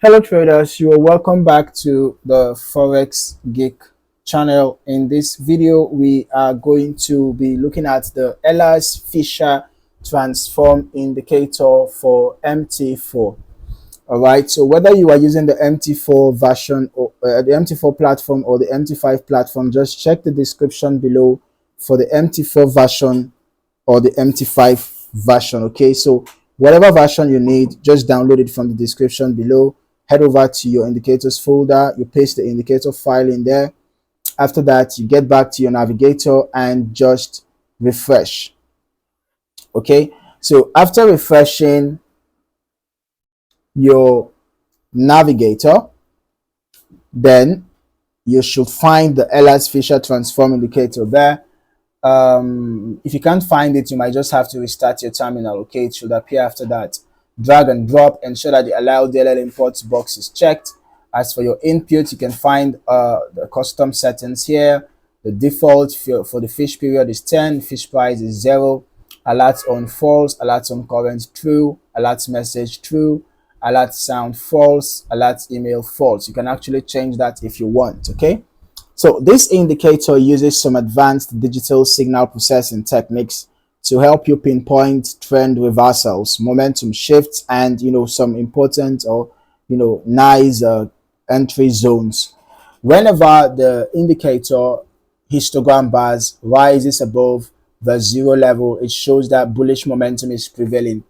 Hello traders, you are welcome back to the Forex Geek channel. In this video, we are going to be looking at the Ehlers Fisher Transform Indicator for MT4. All right, so whether you are using the MT4 version or the MT4 platform or the MT5 platform, just check the description below for the MT4 version or the MT5 version. Okay, so whatever version you need, just download it from the description below. Head over to your indicators folder, you paste the indicator file in there. After that, you get back to your navigator and just refresh. Okay, so after refreshing your navigator, then you should find the Ehlers Fisher Transform Indicator there. If you can't find it, you might just have to restart your terminal. Okay, it should appear after that. Drag and drop, ensure that the allow DLL imports box is checked. As for your input, you can find the custom settings here. The default for the fish period is 10, fish price is 0, alerts on false, alerts on current true, alerts message true, alert sound false, alert email false. You can actually change that if you want. Okay, so this indicator uses some advanced digital signal processing techniques to help you pinpoint trend reversals, momentum shifts, and some important or nice entry zones. Whenever the indicator histogram bars rises above the 0 level, it shows that bullish momentum is prevailing.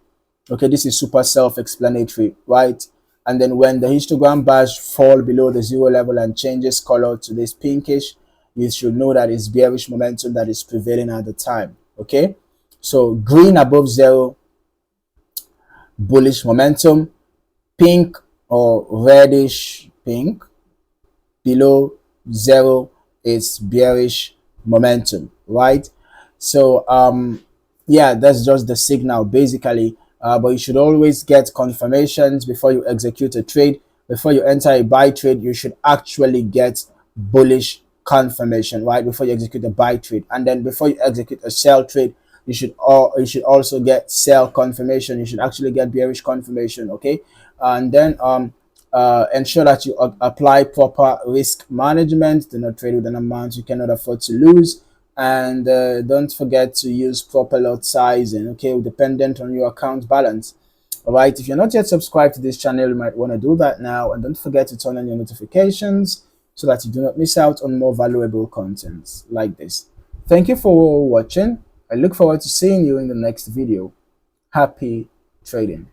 Okay, this is super self-explanatory, right? And then when the histogram bars fall below the 0 level and changes color to this pinkish, you should know that it's bearish momentum that is prevailing at the time. Okay, so green above 0, bullish momentum. Pink or reddish pink below 0 is bearish momentum, right? So yeah, that's just the signal basically. But you should always get confirmations before you execute a trade. Before you enter a buy trade, you should actually get bullish confirmation, right? Before you execute a buy trade, and then before you execute a sell trade, you should also get sell confirmation. You should actually get bearish confirmation. Okay, and then ensure that you apply proper risk management. Do not trade with an amount you cannot afford to lose. And don't forget to use proper lot sizing, okay, dependent on your account balance. All right, if you're not yet subscribed to this channel, you might want to do that now, and don't forget to turn on your notifications so that you do not miss out on more valuable content like this. Thank you for watching. I look forward to seeing you in the next video. Happy trading.